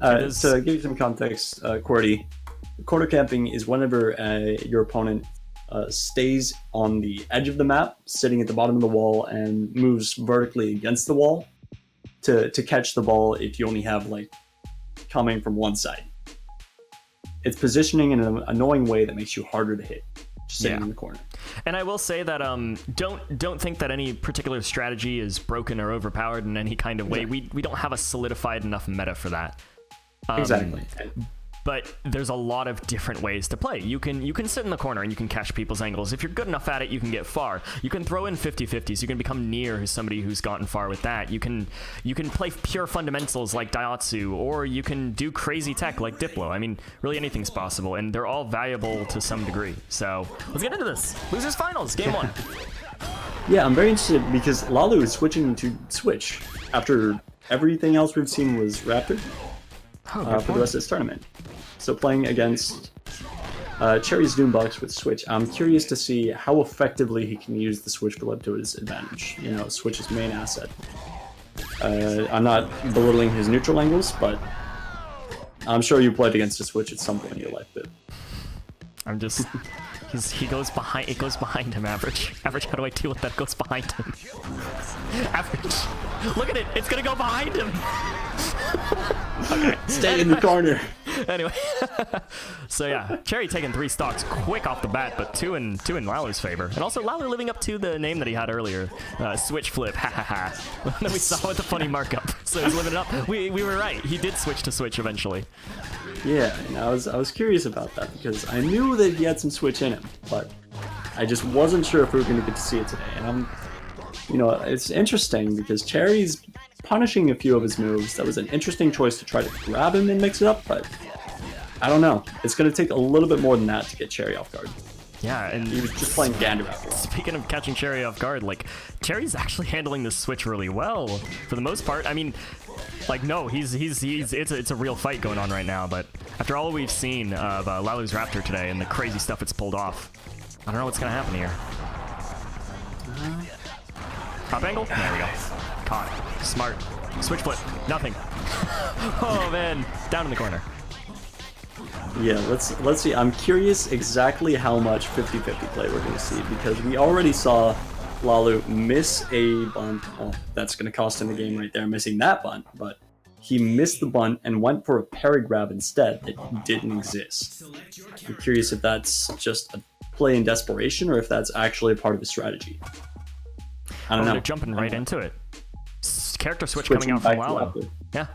To give you some context, Cordy, corner camping is whenever your opponent stays on the edge of the map, sitting at the bottom of the wall, and moves vertically against the wall to catch the ball if you only have like coming from one side. It's positioning in an annoying way that makes you harder to hit, just sitting in the corner. And I will say that don't think that any particular strategy is broken or overpowered in any kind of way. We don't have a solidified enough meta for that. Exactly. But there's a lot of different ways to play. You can sit in the corner and you can catch people's angles. If you're good enough at it, you can get far. You can throw in 50-50s. You can become near somebody who's gotten far with that. You can play pure fundamentals like Daihatsu, or you can do crazy tech like Diplo. I mean, really anything's possible, and they're all valuable to some degree. So let's get into this. Losers finals, game 1. Yeah, I'm very interested because Lalou is switching to Switch after everything else we've seen was Raptor for the rest of this tournament. So playing against Cherry's Doombox with Switch, I'm curious to see how effectively he can use the Switch flip to his advantage. You know, Switch's main asset. I'm not belittling his neutral angles, but I'm sure you played against a Switch at some point in your life. But I'm just... He goes behind. It goes behind him. Average. How do I deal with that? It goes behind him. Average. Look at it. It's gonna go behind him. Okay. Stay in the corner. Anyway. So yeah, Cherry taking 3 stocks quick off the bat, but two in Lalou's favor, and also Lalou living up to the name that he had earlier, switch flip. Ha ha ha. Then we saw with the funny markup. So he's living it up. We were right. He did switch to Switch eventually. Yeah, and I was curious about that because I knew that he had some Switch in him, but I just wasn't sure if we were going to get to see it today. And it's interesting because Cherry's punishing a few of his moves. That was an interesting choice to try to grab him and mix it up, but I don't know. It's going to take a little bit more than that to get Cherry off guard. Yeah, and he was just playing Gander after all. Speaking of catching Cherry off guard, like, Cherry's actually handling this Switch really well for the most part. I mean, like, no, it's a real fight going on right now, but after all we've seen of Lalou's Raptor today and the crazy stuff it's pulled off, I don't know what's gonna happen here. Top angle? There we go. Caught. Smart. Switch flip. Nothing. Oh man, down in the corner. Yeah, let's see. I'm curious exactly how much 50-50 play we're going to see because we already saw Lalou miss a bunt. Oh, that's going to cost him the game right there, missing that bunt. But he missed the bunt and went for a parry grab instead that didn't exist. I'm curious if that's just a play in desperation or if that's actually a part of the strategy. I don't know. They're jumping right into it. Character switch coming out from Lalou. Yeah.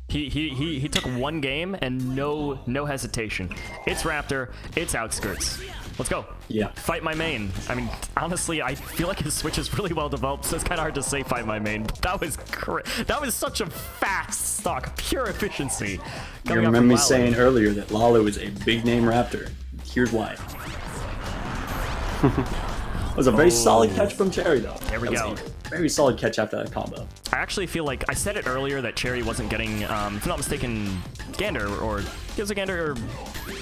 He took one game and no hesitation. It's Raptor, it's Outskirts. Let's go. Yeah. Fight my main. I mean, honestly, I feel like his switch is really well developed, so it's kind of hard to say fight my main. But that was such a fast stock, pure efficiency. You remember me saying earlier that Lalou is a big name Raptor. Here's why. It was a very solid catch from Cherry, though. There we go. Very solid catch after that combo. I actually feel like I said it earlier that Cherry wasn't getting, if I'm not mistaken, Gander, or gives a Gander, or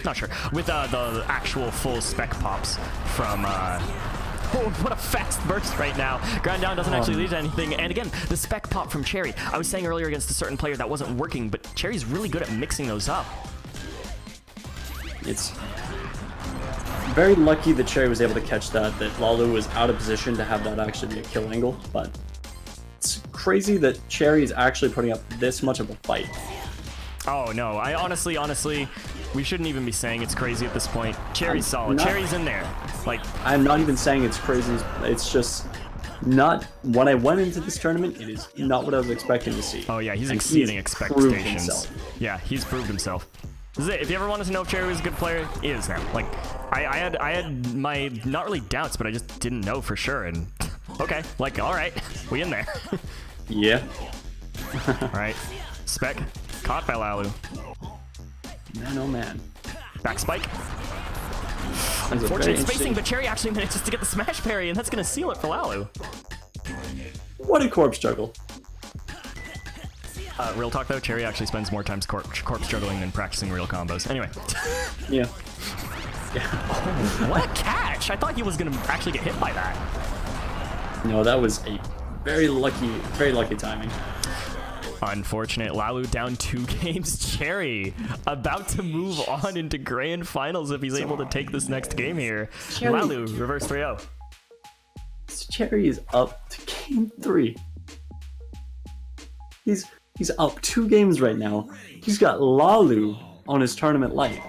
not sure, with the actual full spec pops from, oh, what a fast burst right now. Ground down doesn't actually lead to anything. And again, the spec pop from Cherry. I was saying earlier against a certain player that wasn't working, but Cherry's really good at mixing those up. It's very lucky that Cherry was able to catch that Lalou was out of position to have that actually be a kill angle, but it's crazy that Cherry is actually putting up this much of a fight. Oh no, I honestly, we shouldn't even be saying it's crazy at this point. Cherry's solid. Cherry's in there. Like, I'm not even saying it's crazy. It's just not, when I went into this tournament, it is not what I was expecting to see. Oh yeah, he's exceeding expectations. Yeah, he's proved himself. This is it. If you ever wanted to know if Cherry was a good player, he is now. Like, I had my, not really doubts, but I just didn't know for sure. And okay, like, all right, we in there. Yeah. All right, spec caught by Lalou. Man, oh man. Back spike. Unfortunate spacing, but Cherry actually manages to get the smash parry, and that's gonna seal it for Lalou. What a corpse juggle. Real talk though, Cherry actually spends more time corpse juggling than practicing real combos. Anyway. Yeah. Oh, what a catch! I thought he was gonna actually get hit by that. No, that was a very lucky timing. Unfortunate. Lalou down 2 games. Cherry about to move on into grand finals if he's able to take this next game here. Cherry. Lalou, reverse 3-0. Cherry is up to game 3. He's up 2 games right now. He's got Lalou on his tournament life.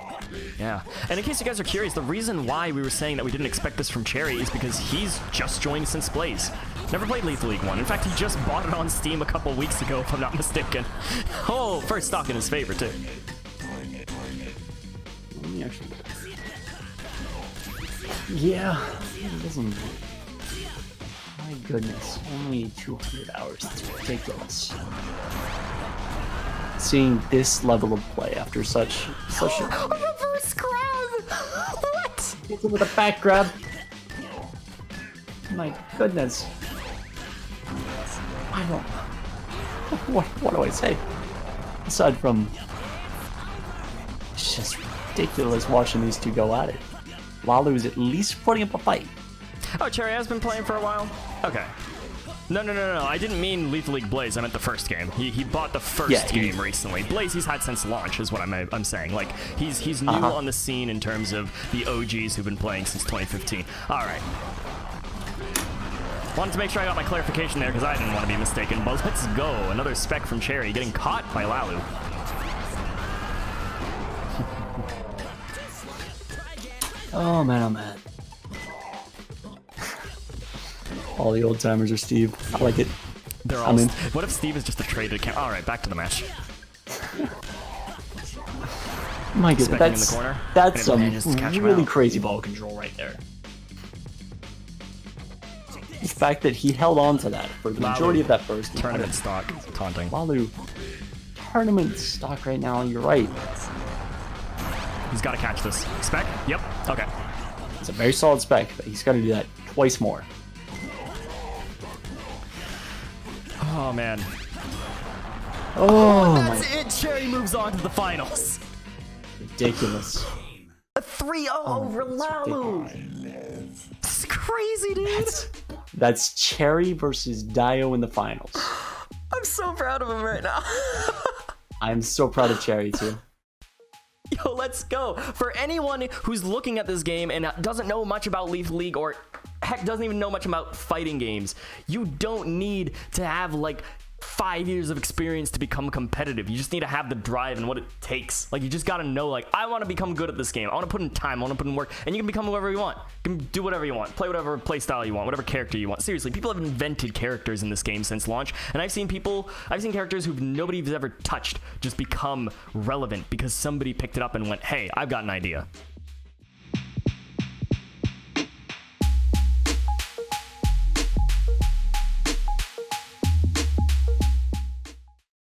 Yeah, and in case you guys are curious, the reason why we were saying that we didn't expect this from Cherry is because he's just joined since Blaze. Never played Lethal League 1. In fact, he just bought it on Steam a couple weeks ago, if I'm not mistaken. Oh, first stock in his favor, too. Let me actually... Yeah, it doesn't... My goodness, only 200 hours. That's ridiculous. Seeing this level of play after such a reverse grab! What? hits him with a back grab. My goodness. I don't. What do I say? Aside from, it's just ridiculous watching these two go at it. Lalou is at least putting up a fight. Oh, Cherry has been playing for a while? Okay. No. I didn't mean Lethal League Blaze. I meant the first game. He bought the first game recently. Blaze he's had since launch is what I'm saying. Like, he's new on the scene in terms of the OGs who've been playing since 2015. All right. Wanted to make sure I got my clarification there because I didn't want to be mistaken. But let's go. Another spec from Cherry getting caught by Lalou. Oh man. All the old timers are Steve. I like it. They're all. What if Steve is just a traded account? All right, back to the match. My goodness, that's some really crazy ball control right there. The fact that he held on to that for the majority of that first tournament stock taunting. Lalou, tournament stock right now. You're right. He's got to catch this. Spec? Yep. Okay. It's a very solid spec, but he's got to do that twice more. Oh, man. Oh, that's it. Cherry moves on to the finals. Ridiculous. A 3-0 over Lalou. It's crazy, dude. That's Cherry versus Dio in the finals. I'm so proud of him right now. I'm so proud of Cherry, too. Yo, let's go. For anyone who's looking at this game and doesn't know much about Lethal League or heck doesn't even know much about fighting games, you don't need to have like 5 years of experience to become competitive. You just need to have the drive and what it takes. Like, you just gotta know, like, I want to become good at this game. I want to put in time. I want to put in work. And you can become whoever you want. You can do whatever you want. Play whatever play style you want. Whatever character you want. Seriously, people have invented characters in this game since launch. And I've seen characters who nobody's ever touched just become relevant because somebody picked it up and went, hey, I've got an idea.